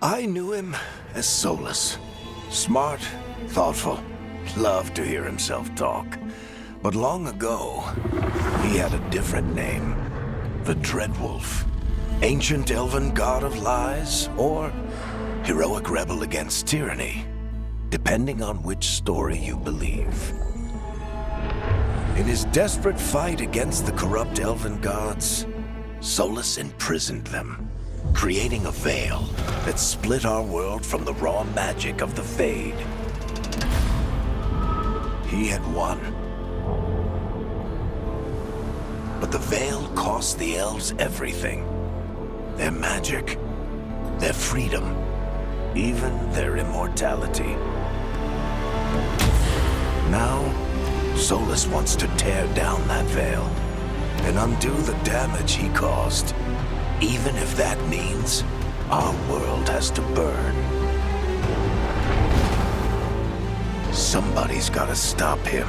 I knew him as Solus. Smart, thoughtful, loved to hear himself talk. But long ago, he had a different name. The Dreadwolf. Ancient elven god of lies, or heroic rebel against tyranny, depending on which story you believe. In his desperate fight against the corrupt elven gods, Solus imprisoned them, creating a veil that split our world from the raw magic of the Fade. He had won. But the veil cost the elves everything. Their magic, their freedom, even their immortality. Now, Solus wants to tear down that veil and undo the damage he caused, even if that means our world has to burn. Somebody's gotta stop him,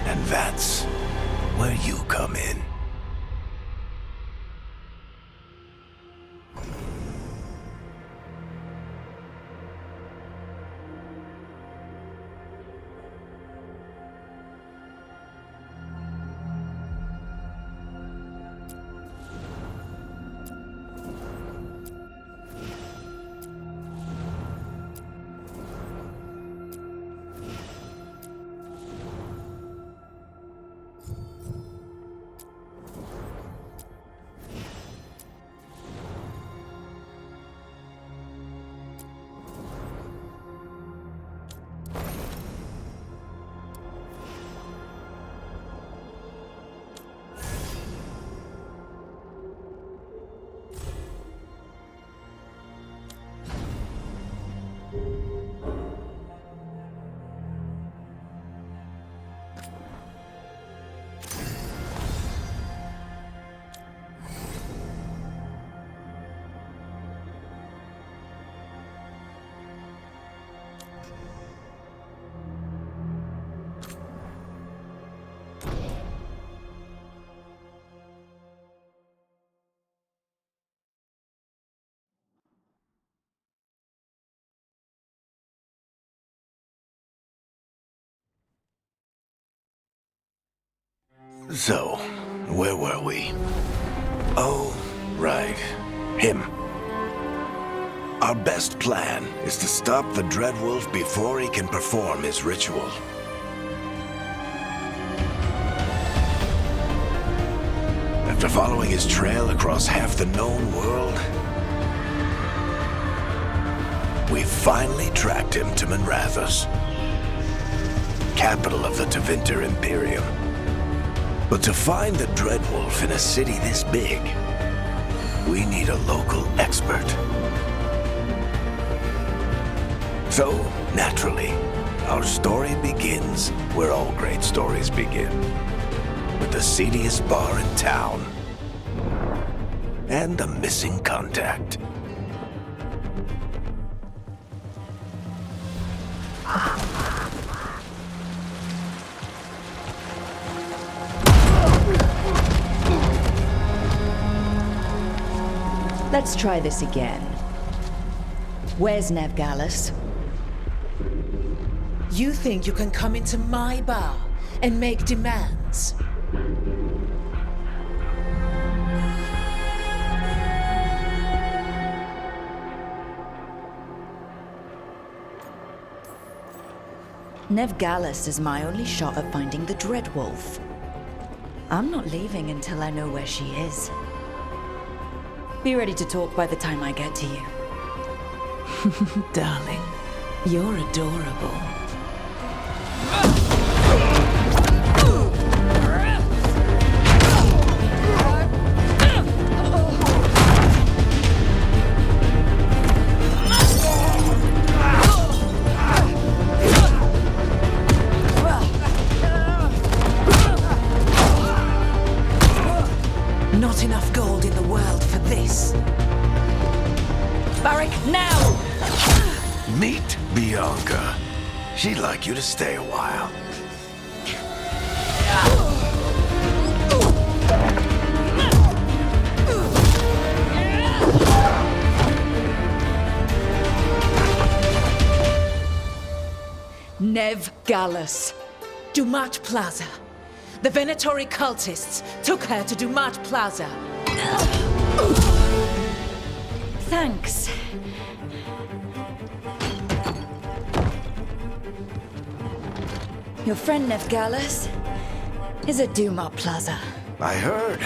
and that's where you come in. So, where were we? Oh, right. Him. Our best plan is to stop the Dreadwolf before he can perform his ritual. After following his trail across half the known world, we finally tracked him to Minrathous, capital of the Tevinter Imperium. But to find the Dreadwolf in a city this big, we need a local expert. So, naturally, our story begins where all great stories begin. With the seediest bar in town, and a missing contact. Let's try this again. Where's Nevgalis? You think you can come into my bar and make demands? Nevgalis is my only shot at finding the Dreadwolf. I'm not leaving until I know where she is. Be ready to talk by the time I get to you. Darling, you're adorable. Not enough gold in the world for this. Varric, now! Meet Bianca. She'd like you to stay a while. Nev Gallus. Dumat Plaza. The Venatori cultists took her to Dumat Plaza. Thanks. Your friend Nev Gallus is at Dumat Plaza. I heard.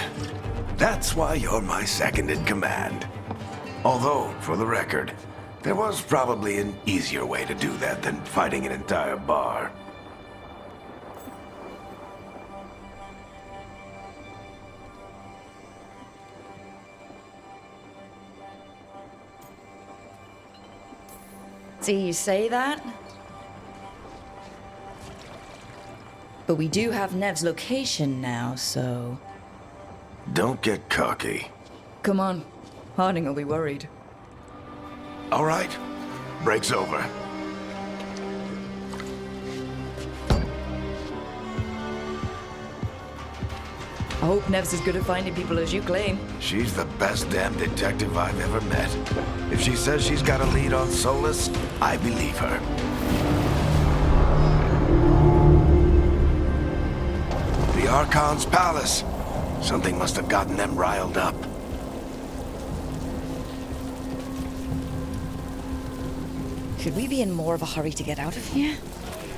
That's why you're my second in command. Although, for the record, there was probably an easier way to do that than fighting an entire bar. See, you say that? But we do have Nev's location now, so... Don't get cocky. Come on. Harding will be worried. All right. Break's over. I hope Nev's as good at finding people as you claim. She's the best damn detective I've ever met. If she says she's got a lead on Solus, I believe her. The Archon's palace. Something must have gotten them riled up. Should we be in more of a hurry to get out of here?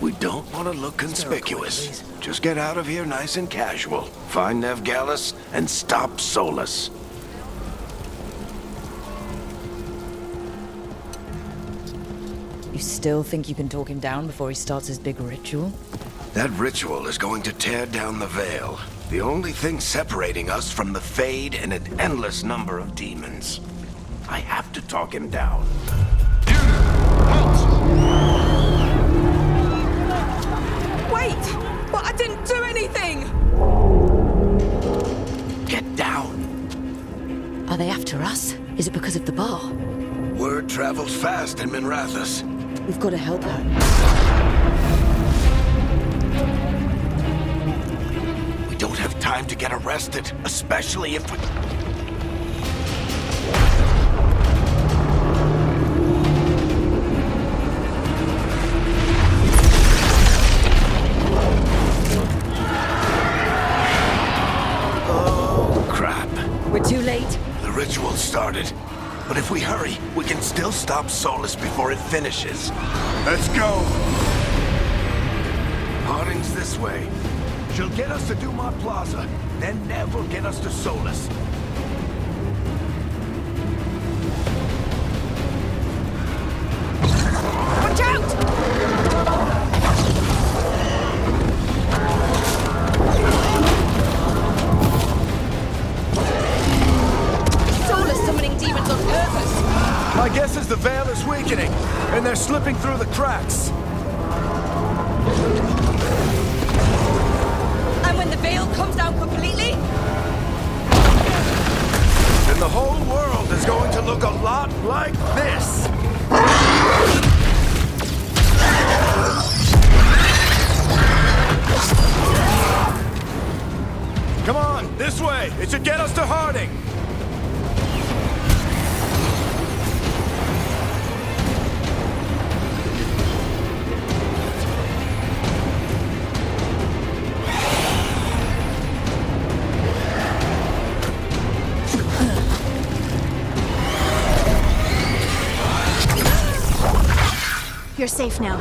We don't want to look conspicuous. Just get out of here nice and casual. Find Nev Gallus and stop Solus. You still think you can talk him down before he starts his big ritual? That ritual is going to tear down the Veil. The only thing separating us from the Fade and an endless number of demons. I have to talk him down. Wait! But I didn't do anything! Get down. Are they after us? Is it because of the bar? Word travels fast in Minrathous. We've got to help her. We don't have time to get arrested, especially if we... Oh, crap. We're too late. The ritual started. But if we hurry, we can still stop Solus before it finishes. Let's go! Harding's this way. She'll get us to Dumat Plaza, then Nev will get us to Solus. Watch out! Solus summoning demons on purpose. My guess is the Veil is weakening, and they're slipping through the cracks. And when the veil comes down completely, And the whole world is going to look a lot like this. Come on, this way. It should get us to Harding. You're safe now.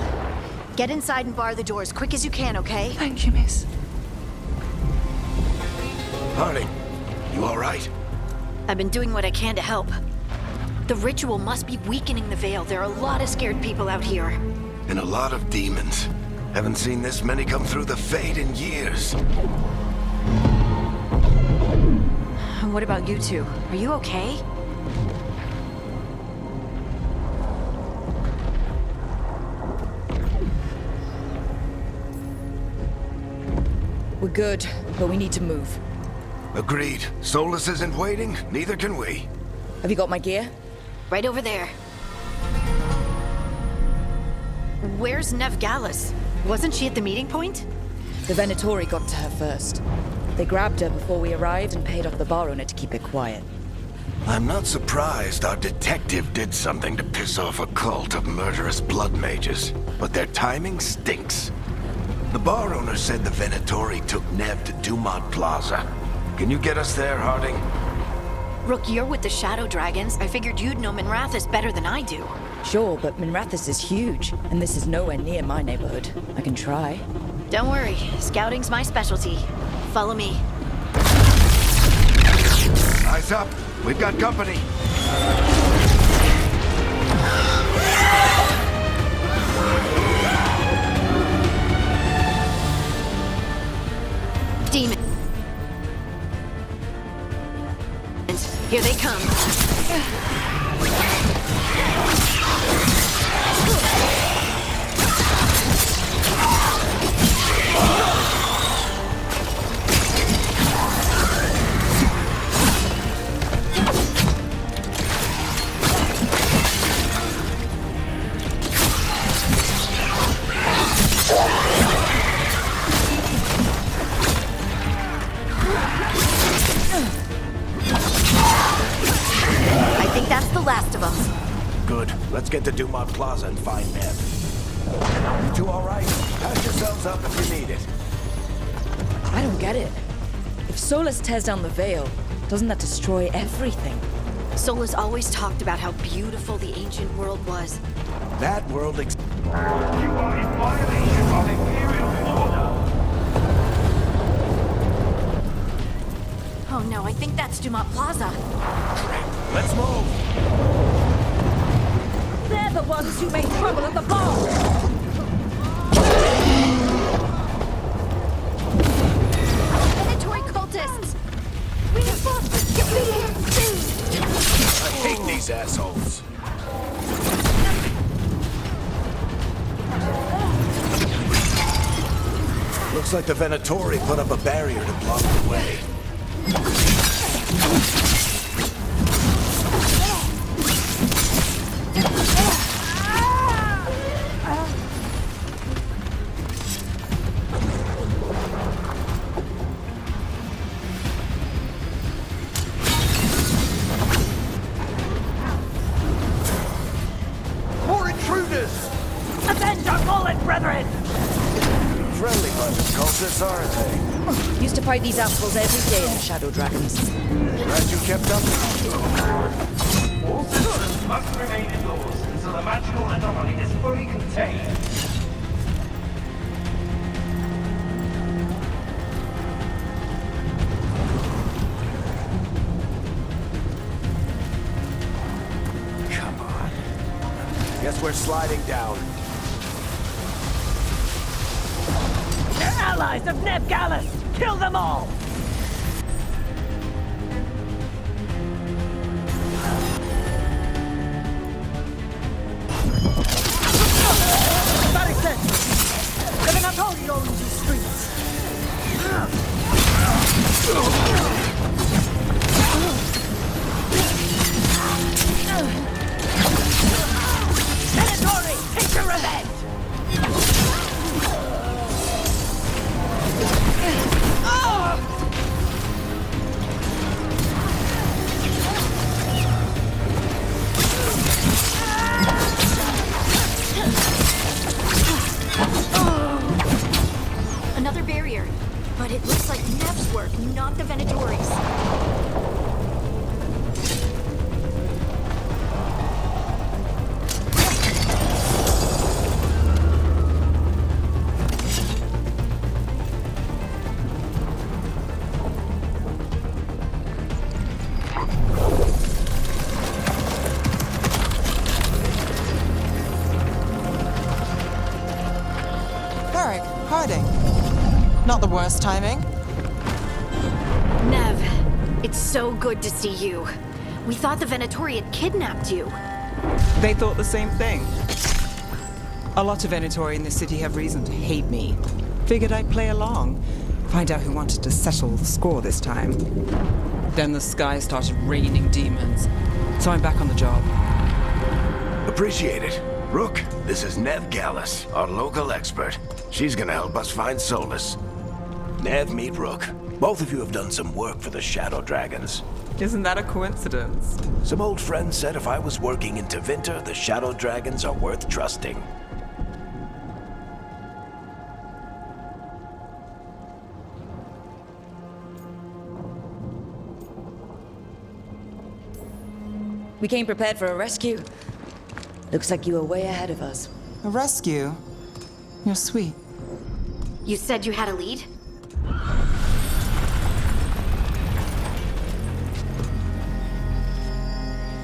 Get inside and bar the door as quick as you can, okay? Thank you, miss. Harding, you all right? I've been doing what I can to help. The ritual must be weakening the Veil. There are a lot of scared people out here. And a lot of demons. Haven't seen this many come through the Fade in years. And what about you two? Are you okay? we're good, but we need to move. Agreed. Solus isn't waiting, neither can we. Have you got my gear? Right over there. Where's Nev Gallus? Wasn't she at the meeting point? The Venatori got to her first. They grabbed her before we arrived and paid off the bar owner to keep it quiet. I'm not surprised our detective did something to piss off a cult of murderous blood mages, but their timing stinks. The bar owner said the Venatori took Nev to Dumont Plaza. Can you get us there, Harding? Rook, you're with the Shadow Dragons. I figured you'd know Minrathous better than I do. Sure, but Minrathous is huge, and this is nowhere near my neighborhood. I can try. Don't worry, scouting's my specialty. Follow me. Eyes up! We've got company! Demons. Here they come. I think that's the last of them. Good. Let's get to Dumont Plaza and find Nev. You two all right? Patch yourselves up if you need it. I don't get it. If Solus tears down the Veil, doesn't that destroy everything? Solus always talked about how beautiful the ancient world was. That world You are in violation of Imperial order. Oh no, I think that's Dumont Plaza. Let's move! They're the ones who made trouble at the bar! Venatori cultists! I hate these assholes. Looks like the Venatori put up a barrier to block the way. More intruders! Avenge our fallen brethren! Friendly bunch of cultists, aren't they? Used to fight these assholes every day in the Shadow Dragons. Glad you kept up. All systems must remain indoors until the magical anomaly is fully contained. Come on. Guess we're sliding down. They're allies of Neb Gallus! Kill them all! Barricade! The Venatori own these streets! Venatori, take your revenge! Another barrier. But it looks like Nev's work, not the Venatori's. Harding. Not the worst timing. Nev, it's so good to see you. We thought the Venatori had kidnapped you. They thought the same thing. A lot of Venatori in this city have reason to hate me. Figured I'd play along. Find out who wanted to settle the score this time. Then the sky started raining demons. So I'm back on the job. Appreciate it. Rook, this is Nev Gallus, our local expert. She's gonna help us find Solus. Nev, meet Rook. Both of you have done some work for the Shadow Dragons. Isn't that a coincidence? Some old friend said if I was working in Tevinter, the shadow dragons are worth trusting. We came prepared for a rescue. Looks like you were way ahead of us. A rescue? You're sweet. You said you had a lead?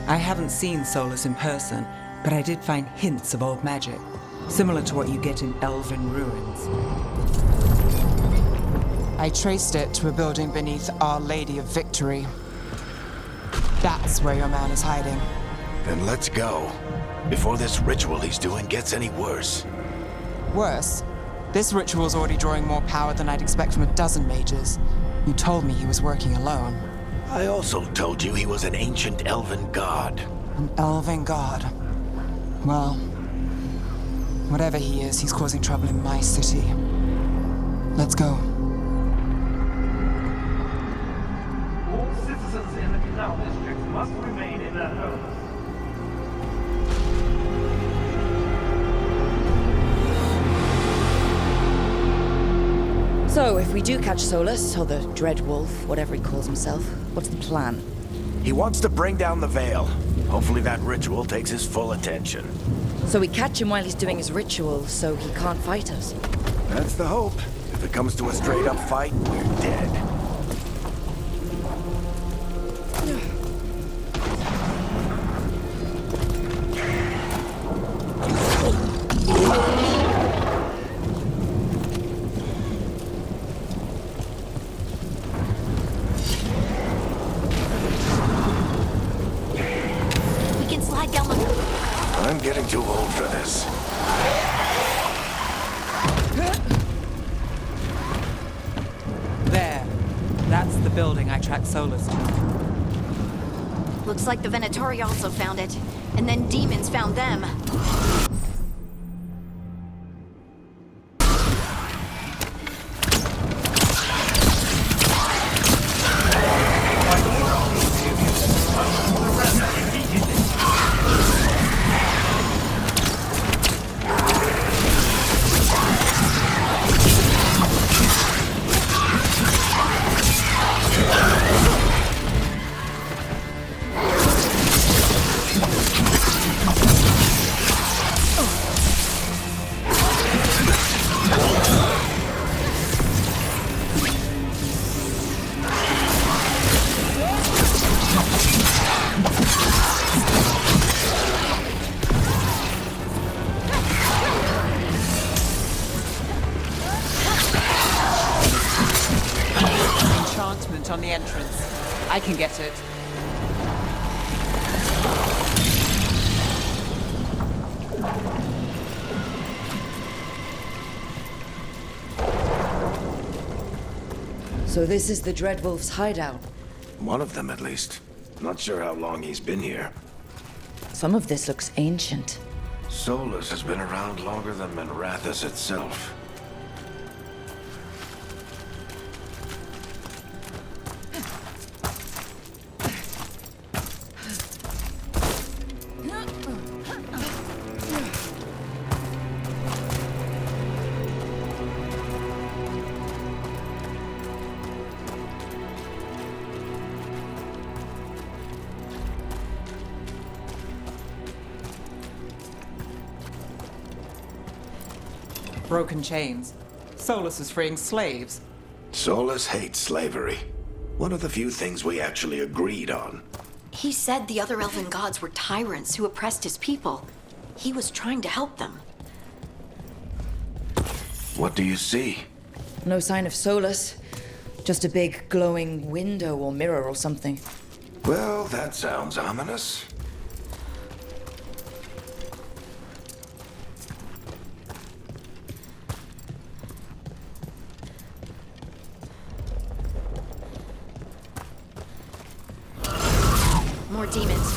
I haven't seen Solus in person, but I did find hints of old magic, similar to what you get in elven ruins. I traced it to a building beneath Our Lady of Victory. That's where your man is hiding. Then let's go. Before this ritual he's doing gets any worse. Worse, this ritual's already drawing more power than I'd expect from a dozen mages. You told me he was working alone. I also told you he was an ancient elven god. An elven god. Well, whatever he is, he's causing trouble in my city. Let's go. All citizens in the Canal District must remain in their homes. So, if we do catch Solus, or the Dreadwolf, whatever he calls himself, what's the plan? He wants to bring down the Veil. Hopefully that ritual takes his full attention. So we catch him while he's doing his ritual, so he can't fight us. That's the hope. If it comes to a straight-up fight, we're dead. We can slide down the... I'm getting too old for this. There. That's the building I tracked Solus to. Looks like the Venatori also found it. And then demons found them. Enchantment on the entrance. I can get it. So this is the Dreadwolf's hideout. One of them, at least. Not sure how long he's been here. Some of this looks ancient. Solus has been around longer than Manrathus itself. Broken chains. Solus is freeing slaves. Solus hates slavery. One of the few things we actually agreed on. He said the other elven gods were tyrants who oppressed his people. He was trying to help them. What do you see? No sign of Solus. Just a big glowing window or mirror or something. Well, that sounds ominous. More demons.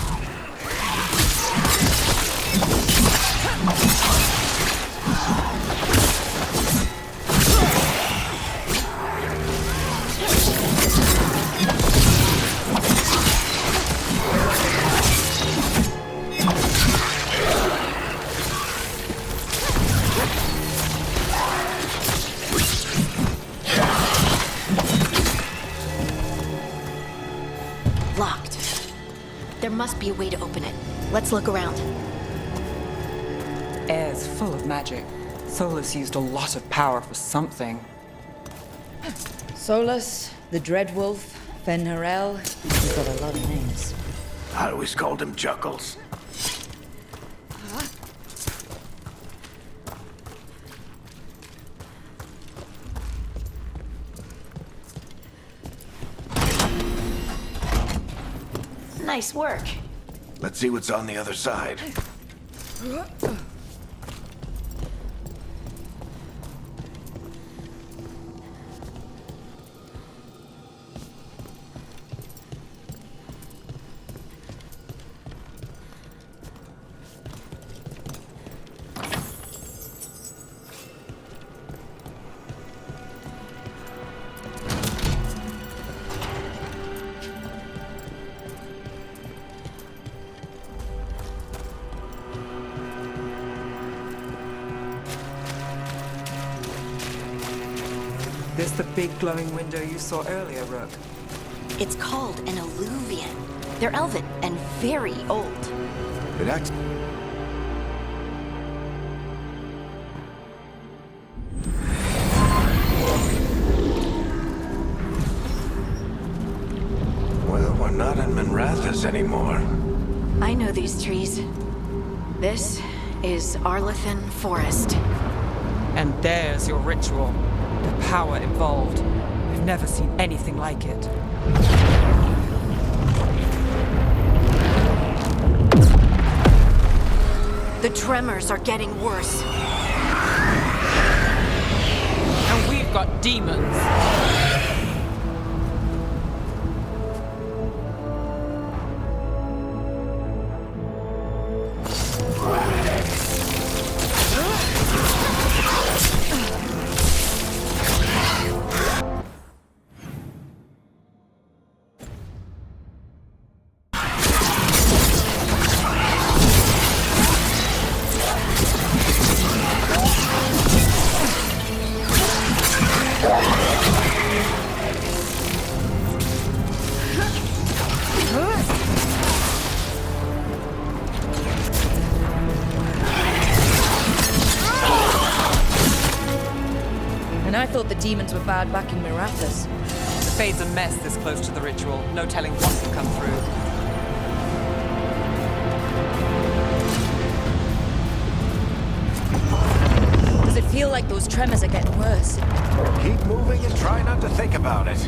must be a way to open it. Let's look around. Air's full of magic. Solus used a lot of power for something. Solus, the Dreadwolf, Fenrirel. He's got a lot of names. I always called him Chuckles. Nice work. Let's see what's on the other side. This the big glowing window you saw earlier, Rook? It's called an alluvian. They're elven and very old. It acts... Well, we're not in Minrathous anymore. I know these trees. This is Arlethan Forest. And there's your ritual. The power involved. I've never seen anything like it. The tremors are getting worse. And we've got demons. And I thought the demons were bad back in Minrathous. The Fade's a mess this close to the ritual. No telling what will come through. Does it feel like those tremors are getting worse? Keep moving and try not to think about it.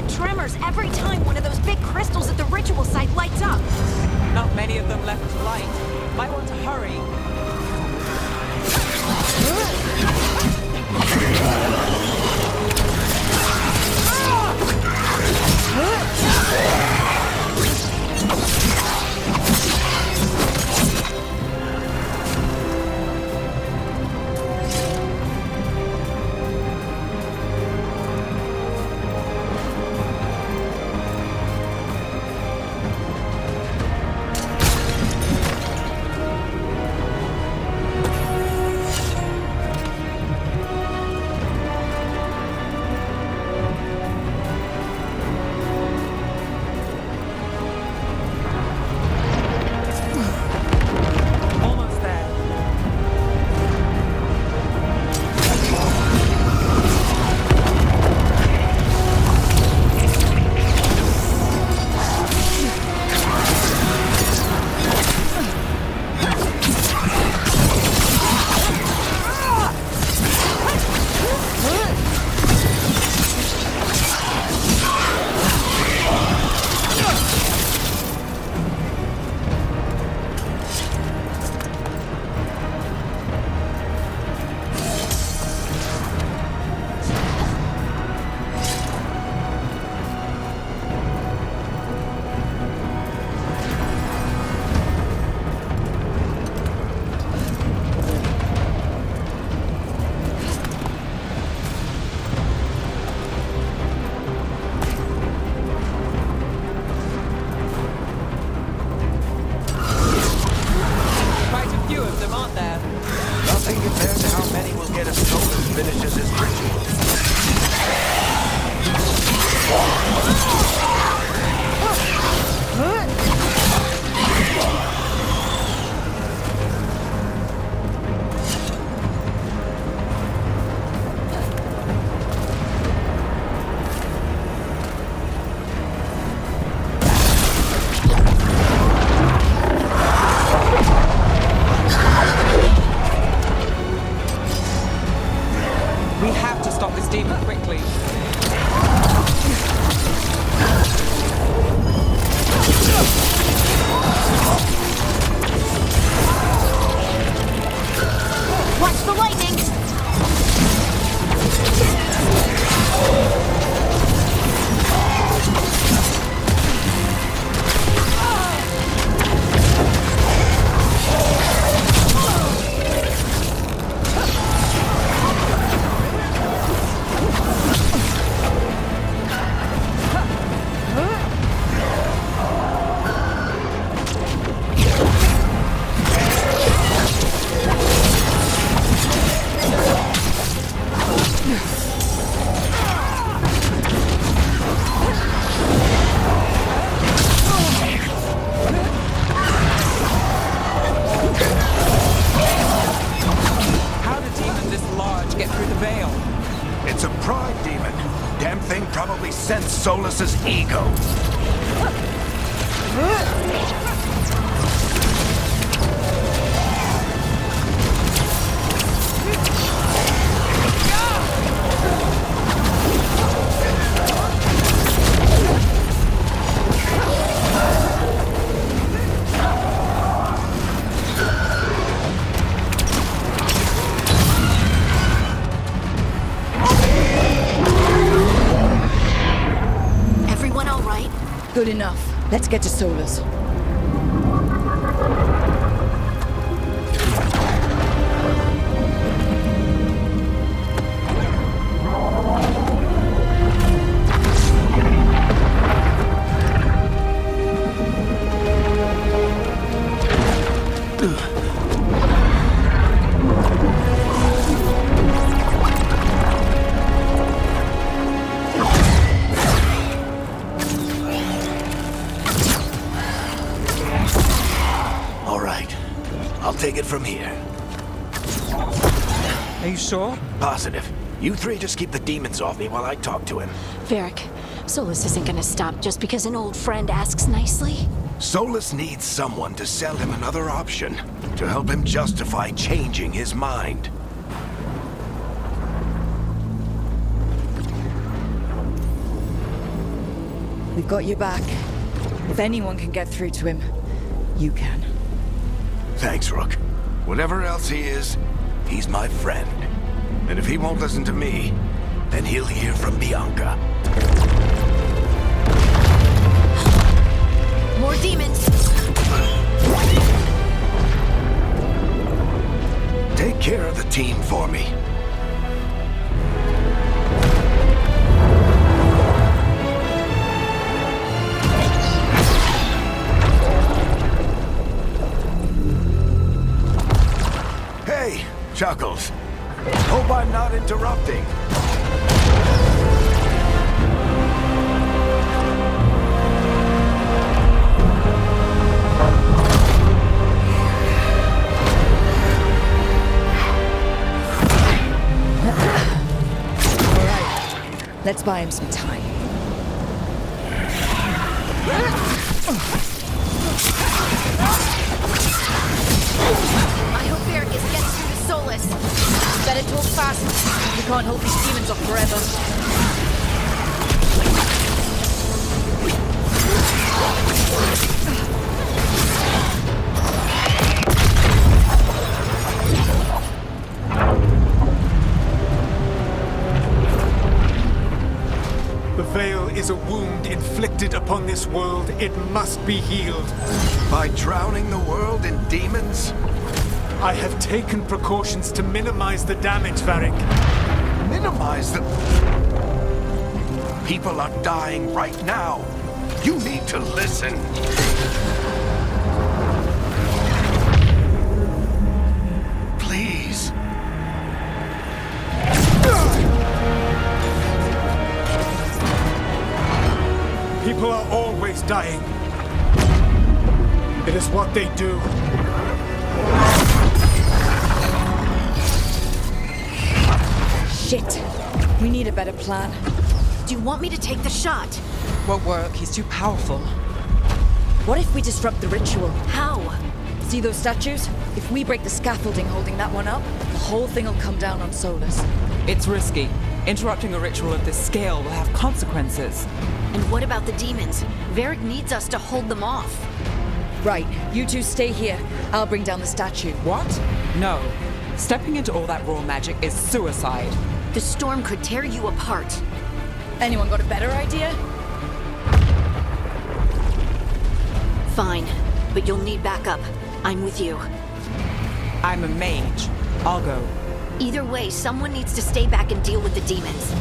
Tremors every time one of those big crystals at the ritual site lights up. Not many of them left to light. Might want to hurry. stop this demon quickly. Watch the lightning! How did a demon this large get through the veil? It's a pride demon. Damn thing probably sensed Solus's ego. Everyone all right? Good enough. Let's get to Solus. All right. I'll take it from here. Are you sure? Positive. You three just keep the demons off me while I talk to him. Varric, Solus isn't gonna stop just because an old friend asks nicely. Solus needs someone to sell him another option, to help him justify changing his mind. We've got your back. If anyone can get through to him, you can. Thanks, Rook. Whatever else he is, he's my friend. And if he won't listen to me, then he'll hear from Bianca. More demons! Take care of the team for me. Hey, Chuckles. Hope I'm not interrupting. Let's buy him some time. I hope Varric gets through to Solus. Better talk fast. We can't hold these demons off forever. The veil is a wound inflicted upon this world. It must be healed. By drowning the world in demons? I have taken precautions to minimize the damage, Varric. Minimize the... People are dying right now. You need to listen. Please. People are always dying. It is what they do. Shit. We need a better plan. Do you want me to take the shot? Won't work. He's too powerful. What if we disrupt the ritual? How? See those statues? If we break the scaffolding holding that one up, the whole thing will come down on Solus. It's risky. Interrupting a ritual of this scale will have consequences. And what about the demons? Varric needs us to hold them off. Right, you two stay here. I'll bring down the statue. What? No. Stepping into all that raw magic is suicide. The storm could tear you apart. Anyone got a better idea? Fine, but you'll need backup. I'm with you. I'm a mage. I'll go. Either way, someone needs to stay back and deal with the demons.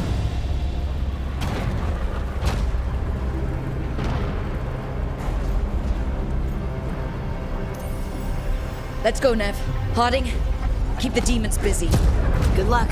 Let's go, Nev. Harding, keep the demons busy. Good luck.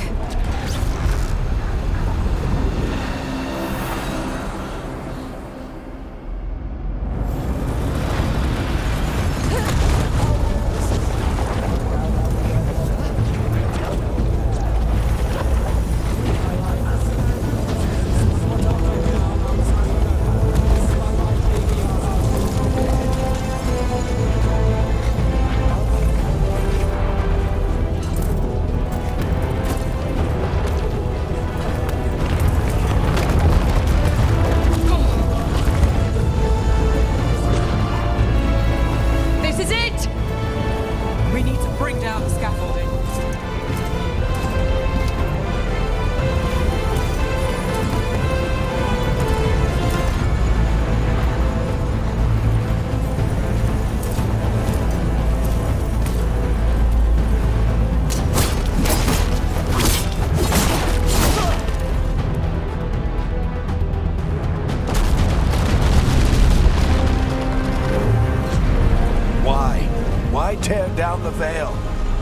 Tear down the Veil,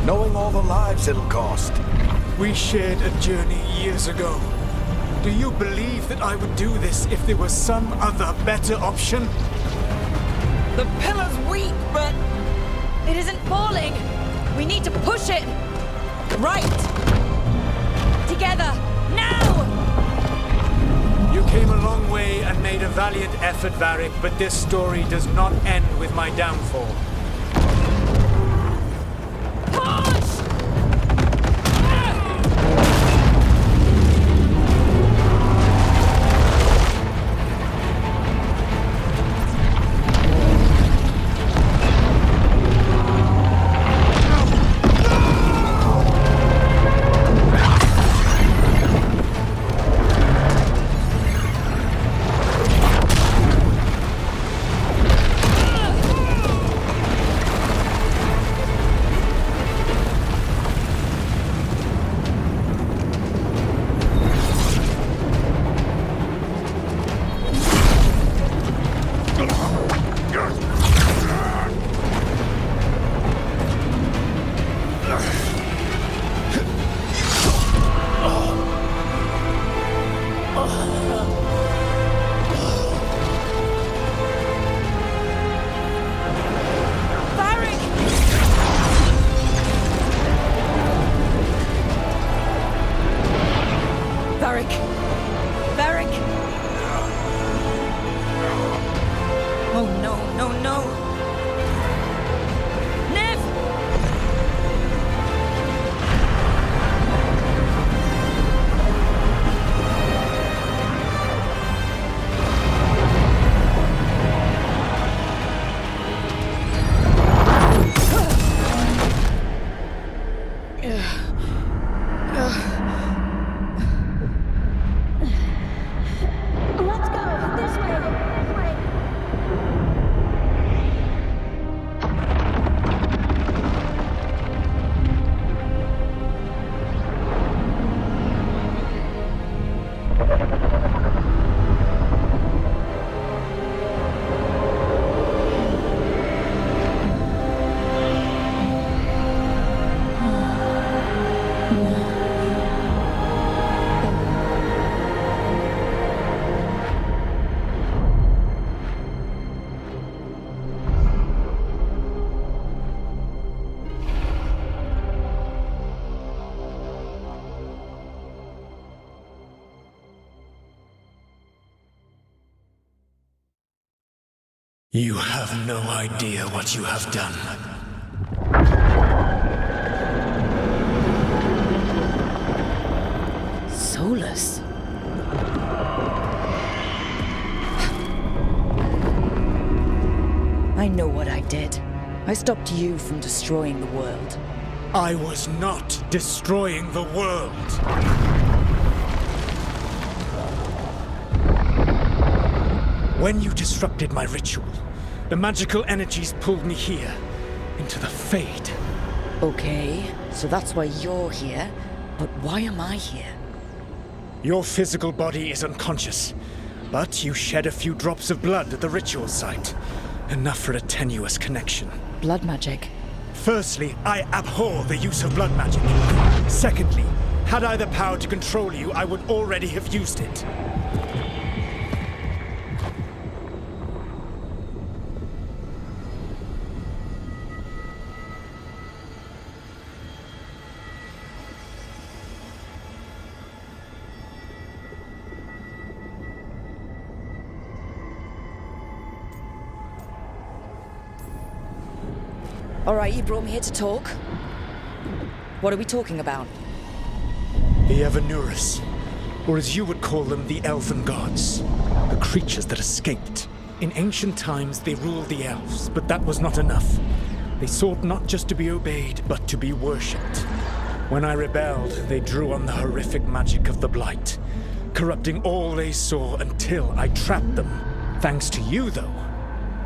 knowing all the lives it'll cost. We shared a journey years ago. Do you believe that I would do this if there was some other better option? The pillar's weak, but... It isn't falling! We need to push it! Right! Together! Now! You came a long way and made a valiant effort, Varric, but this story does not end with my downfall. You have no idea what you have done. So Solus. I know what I did. I stopped you from destroying the world. I was not destroying the world. When you disrupted my ritual, the magical energies pulled me here, into the Fade. Okay, so that's why you're here. But why am I here? Your physical body is unconscious, but you shed a few drops of blood at the ritual site. Enough for a tenuous connection. Blood magic. Firstly, I abhor the use of blood magic. Secondly, had I the power to control you, I would already have used it. Alright, you brought me here to talk. What are we talking about? The Evanurus, or as you would call them, the Elven Gods. The creatures that escaped. In ancient times, they ruled the elves, but that was not enough. They sought not just to be obeyed, but to be worshipped. When I rebelled, they drew on the horrific magic of the Blight, corrupting all they saw until I trapped them. Thanks to you, though,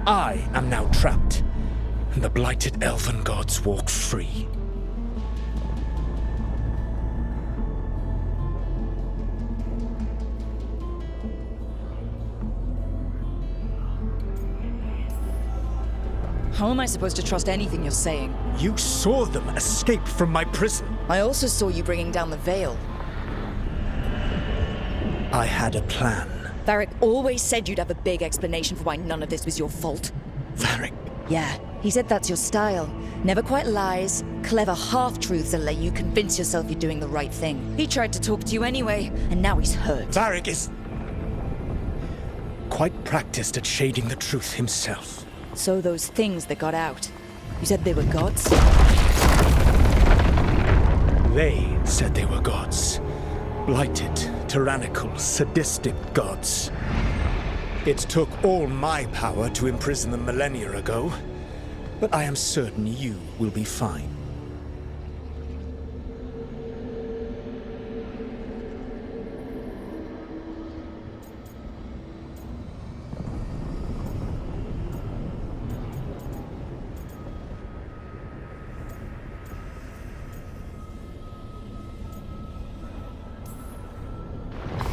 I am now trapped, and the blighted Elven Gods walk free. How am I supposed to trust anything you're saying? You saw them escape from my prison. I also saw you bringing down the veil. I had a plan. Varric always said you'd have a big explanation for why none of this was your fault. Varric? Yeah, he said that's your style. Never quite lies, clever half-truths that let you convince yourself you're doing the right thing. He tried to talk to you anyway, and now he's hurt. Varric is quite practiced at shading the truth himself. So those things that got out, you said they were gods? They said they were gods. Blighted, tyrannical, sadistic gods. It took all my power to imprison them millennia ago, but I am certain you will be fine.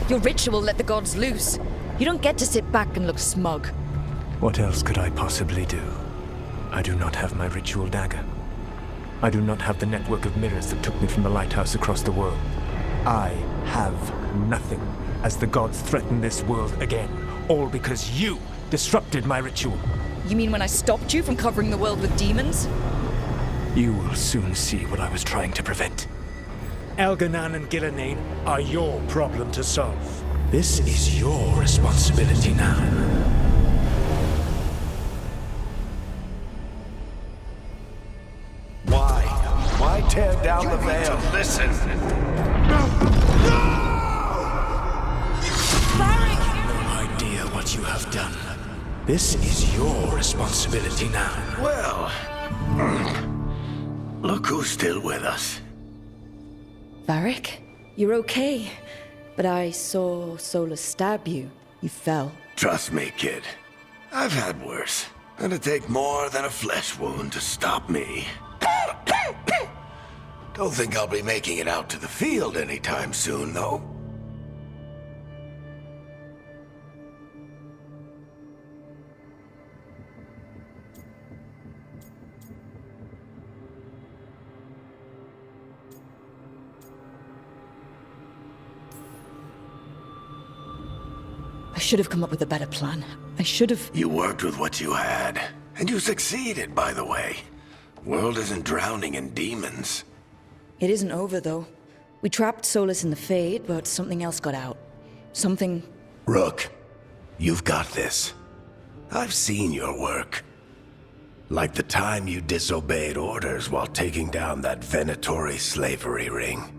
Your ritual let the gods loose. You don't get to sit back and look smug. What else could I possibly do? I do not have my ritual dagger. I do not have the network of mirrors that took me from the lighthouse across the world. I have nothing as the gods threaten this world again, all because you disrupted my ritual. You mean when I stopped you from covering the world with demons? You will soon see what I was trying to prevent. Elganan and Gillenane are your problem to solve. This is your responsibility now. Why tear down the veil? Listen. No idea what you have done. This is your responsibility now. Well, look who's still with us. Varric, you're okay. But I saw Solus stab you. You fell. Trust me, kid. I've had worse. It'll take more than a flesh wound to stop me. Don't think I'll be making it out to the field anytime soon, though. I should have come up with a better plan. I should have... You worked with what you had. And you succeeded, by the way. World isn't drowning in demons. It isn't over, though. We trapped Solus in the Fade, but something else got out. Something... Rook, you've got this. I've seen your work. Like the time you disobeyed orders while taking down that Venatori slavery ring.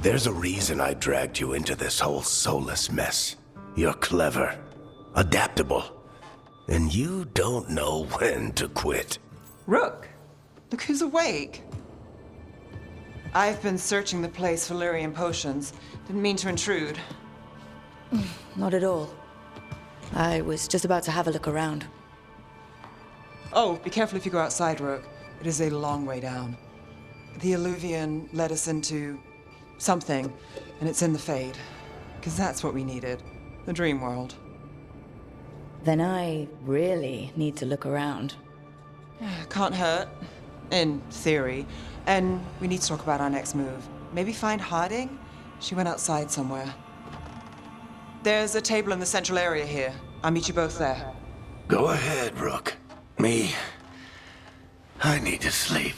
There's a reason I dragged you into this whole soulless mess. You're clever, adaptable, and you don't know when to quit. Rook, look who's awake. I've been searching the place for Lyrian potions. Didn't mean to intrude. Not at all. I was just about to have a look around. Oh, be careful if you go outside, Rook. It is a long way down. The Illuvian led us into something, and it's in the Fade. Because that's what we needed. The dream world. Then I really need to look around. Can't hurt. In theory. And we need to talk about our next move. Maybe find Harding? She went outside somewhere. There's a table in the central area here. I'll meet you both there. Go ahead, Rook. Me, I need to sleep.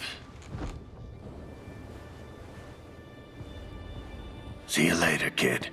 See you later, kid.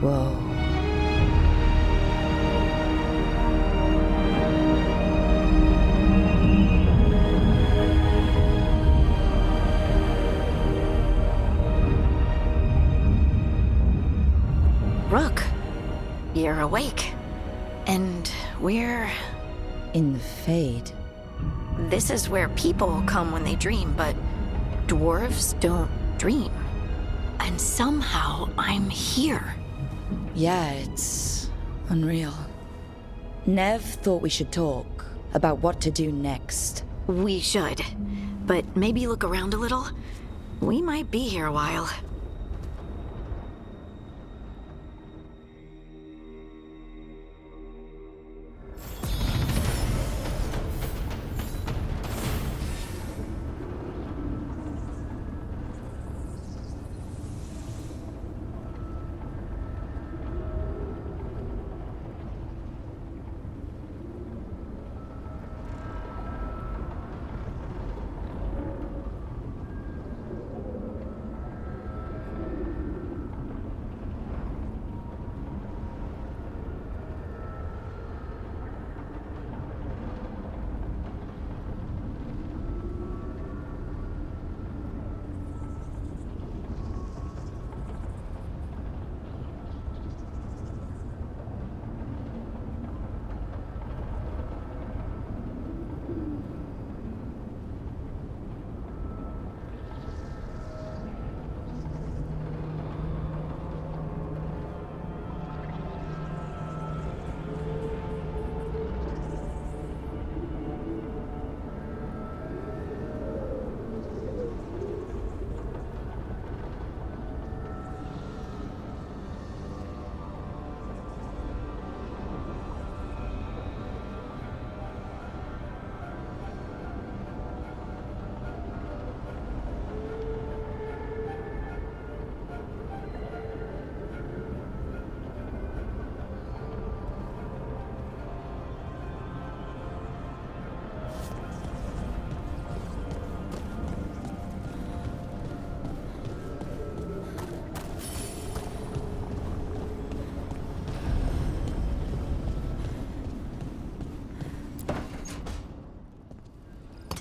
Whoa. Rook, you're awake. And we're... In the Fade. This is where people come when they dream, but dwarves don't dream. And somehow I'm here. Yeah, it's unreal. Nev thought we should talk about what to do next. We should. But maybe look around a little. We might be here a while.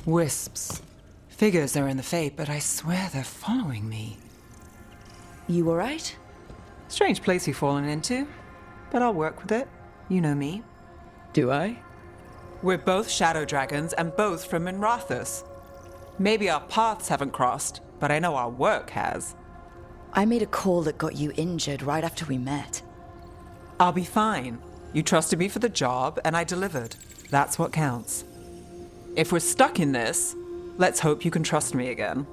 Wisps. Figures are in the fate, but I swear they're following me. You alright? Strange place you've fallen into, but I'll work with it. You know me. Do I? We're both shadow dragons and both from Minrathous. Maybe our paths haven't crossed, but I know our work has. I made a call that got you injured right after we met. I'll be fine. You trusted me for the job, and I delivered. That's what counts. If we're stuck in this, let's hope you can trust me again.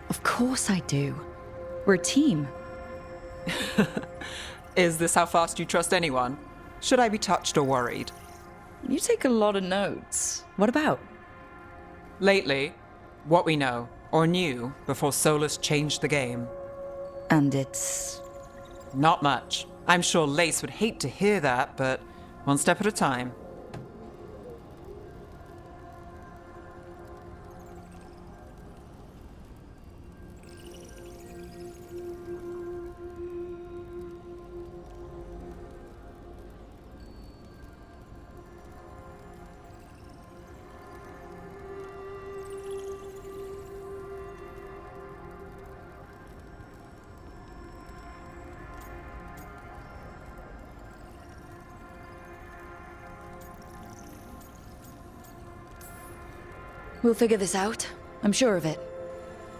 Of course I do. We're a team. Is this how fast you trust anyone? Should I be touched or worried? You take a lot of notes. What about? Lately, what we know, or knew, before Solus changed the game. And it's... Not much. I'm sure Lace would hate to hear that, but one step at a time. We'll figure this out. I'm sure of it.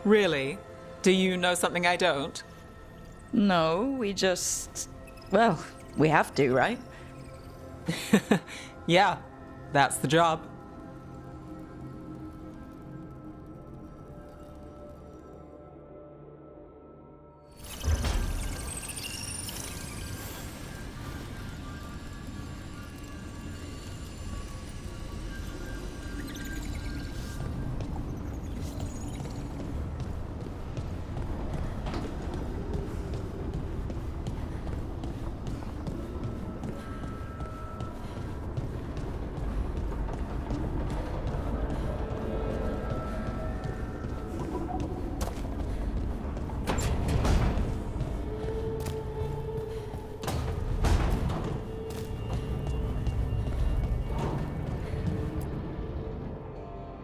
Really? Do you know something I don't? No, we just... Well, we have to, right? Yeah, that's the job.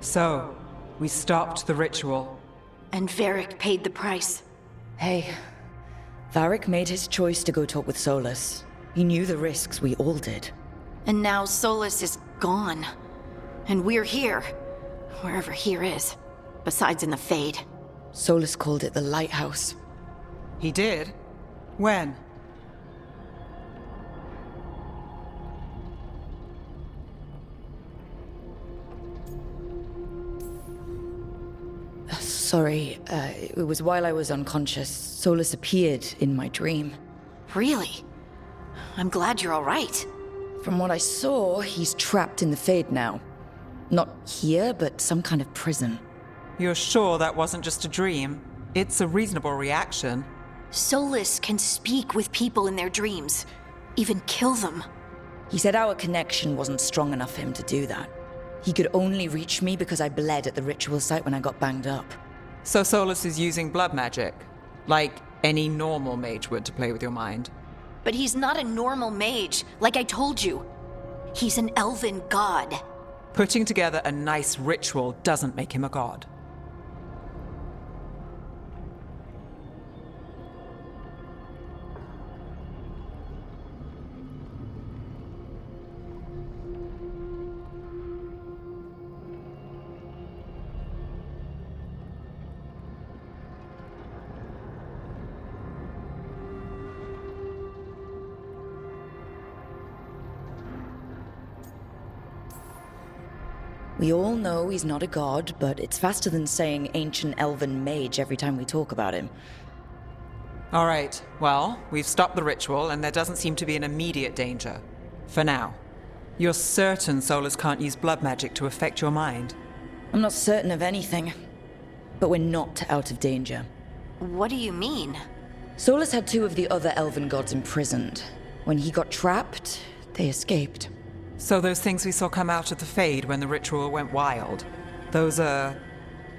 So, we stopped the ritual. And Varric paid the price. Hey, Varric made his choice to go talk with Solus. He knew the risks, we all did. And now Solus is gone. And we're here. Wherever here is. Besides in the Fade. Solus called it the Lighthouse. He did? When? Sorry, it was while I was unconscious. Solus appeared in my dream. Really? I'm glad you're all right. From what I saw, he's trapped in the Fade now. Not here, but some kind of prison. You're sure that wasn't just a dream? It's a reasonable reaction. Solus can speak with people in their dreams. Even kill them. He said our connection wasn't strong enough for him to do that. He could only reach me because I bled at the ritual site when I got banged up. So Solus is using blood magic, like any normal mage would to play with your mind. But he's not a normal mage, like I told you. He's an elven god. Putting together a nice ritual doesn't make him a god. We all know he's not a god, but it's faster than saying ancient elven mage every time we talk about him. All right, well, we've stopped the ritual and there doesn't seem to be an immediate danger. For now. You're certain Solus can't use blood magic to affect your mind? I'm not certain of anything, but we're not out of danger. What do you mean? Solus had two of the other elven gods imprisoned. When he got trapped, they escaped. So those things we saw come out of the Fade when the ritual went wild, those are...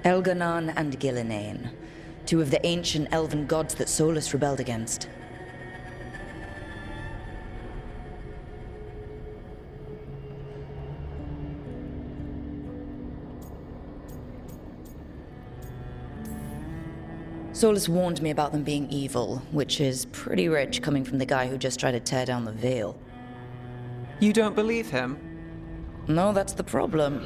Elganon and Gillinane, two of the ancient elven gods that Solus rebelled against. Solus warned me about them being evil, which is pretty rich coming from the guy who just tried to tear down the Veil. You don't believe him? No, that's the problem.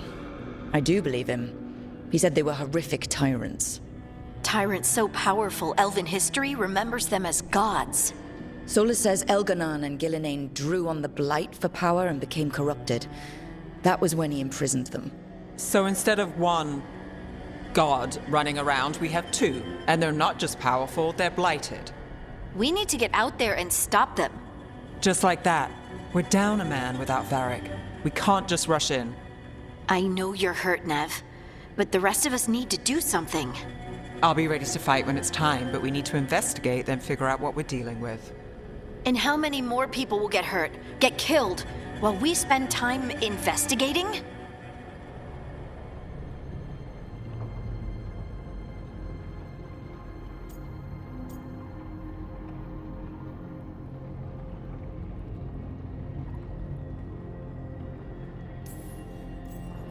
I do believe him. He said they were horrific tyrants. Tyrants so powerful, elven history remembers them as gods. Solus says Elganon and Gillinane drew on the Blight for power and became corrupted. That was when he imprisoned them. So instead of one god running around, we have two. And they're not just powerful, they're blighted. We need to get out there and stop them. Just like that. We're down a man without Varric. We can't just rush in. I know you're hurt, Nev, but the rest of us need to do something. I'll be ready to fight when it's time, but we need to investigate, then figure out what we're dealing with. And how many more people will get hurt, get killed, while we spend time investigating?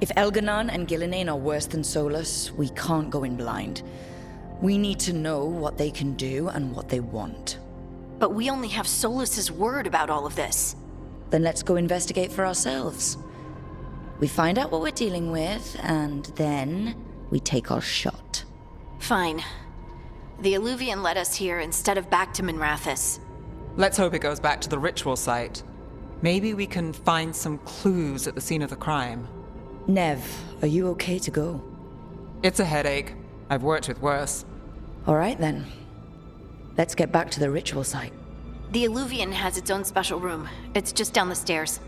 If Elganon and Gillinane are worse than Solus, we can't go in blind. We need to know what they can do and what they want. But we only have Solus's word about all of this. Then let's go investigate for ourselves. We find out what we're dealing with, and then we take our shot. Fine. The Illuvian led us here instead of back to Minrathous. Let's hope it goes back to the ritual site. Maybe we can find some clues at the scene of the crime. Nev, are you okay to go? It's a headache. I've worked with worse. All right then. Let's get back to the ritual site. The Illuvian has its own special room. It's just down the stairs.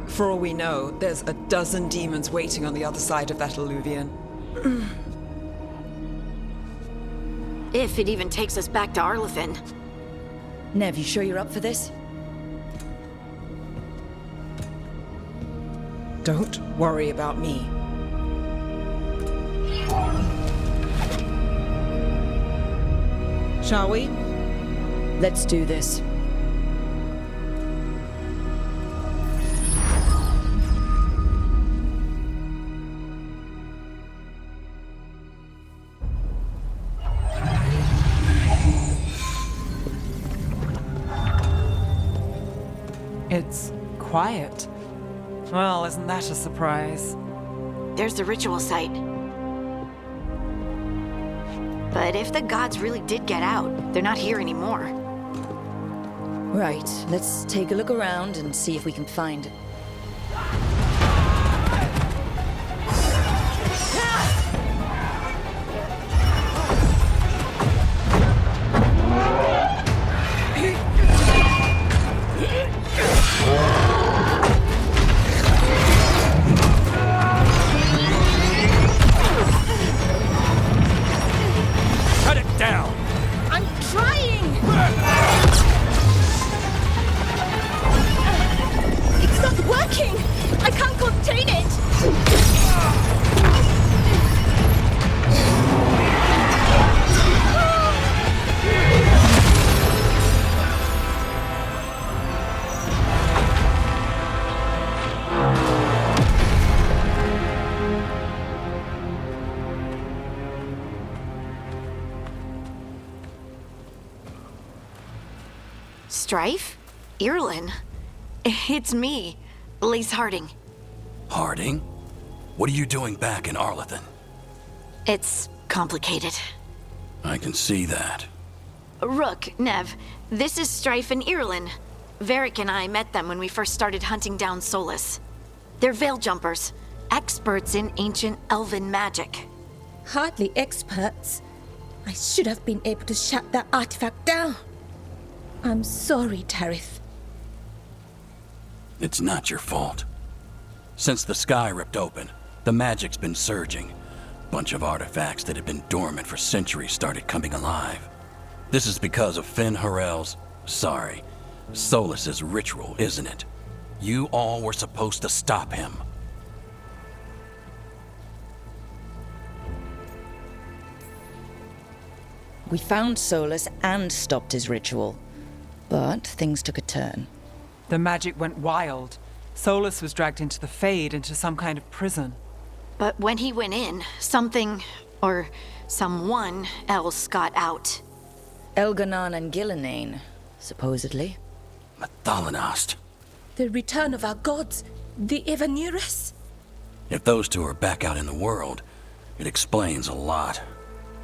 For all we know, there's a dozen demons waiting on the other side of that Illuvian. If it even takes us back to Arlefin. Nev, you sure you're up for this? Don't worry about me. Shall we? Let's do this. It's quiet. Well, isn't that a surprise? There's the ritual site. But if the gods really did get out, they're not here anymore. Right, let's take a look around and see if we can find it. Strife? Irlin? It's me, Lace Harding. Harding? What are you doing back in Arlethan? It's complicated. I can see that. Rook, Nev, this is Strife and Irlin. Varric and I met them when we first started hunting down Solus. They're veil jumpers, experts in ancient elven magic. Hardly experts. I should have been able to shut that artifact down. I'm sorry, Tarith. It's not your fault. Since the sky ripped open, the magic's been surging. Bunch of artifacts that had been dormant for centuries started coming alive. This is because of Finn Harel's, Solus's ritual, isn't it? You all were supposed to stop him. We found Solus and stopped his ritual, but things took a turn. The magic went wild. Solus was dragged into the Fade, into some kind of prison. But when he went in, something, or someone else got out. Elganan and Gillenane, supposedly. Mathalanost. The return of our gods, the Evanurus. If those two are back out in the world, it explains a lot.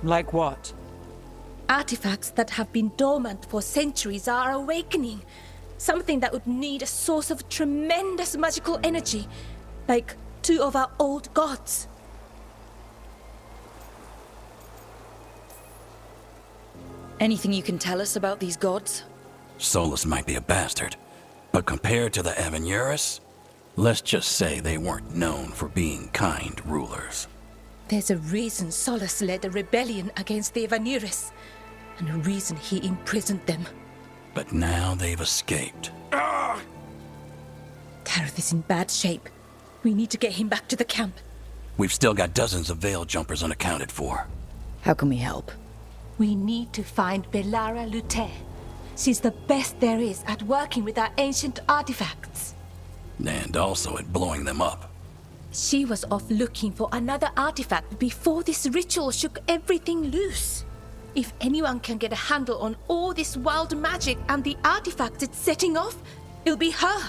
Like what? Artifacts that have been dormant for centuries are awakening. Something that would need a source of tremendous magical energy, like two of our old gods. Anything you can tell us about these gods? Solus might be a bastard, but compared to the Evanurus, let's just say they weren't known for being kind rulers. There's a reason Solus led a rebellion against the Evanurus, and a reason he imprisoned them. But now they've escaped. Tarith is in bad shape. We need to get him back to the camp. We've still got dozens of veil jumpers unaccounted for. How can we help? We need to find Belara Lute. She's the best there is at working with our ancient artifacts. And also at blowing them up. She was off looking for another artifact before this ritual shook everything loose. If anyone can get a handle on all this wild magic and the artifacts it's setting off, it'll be her.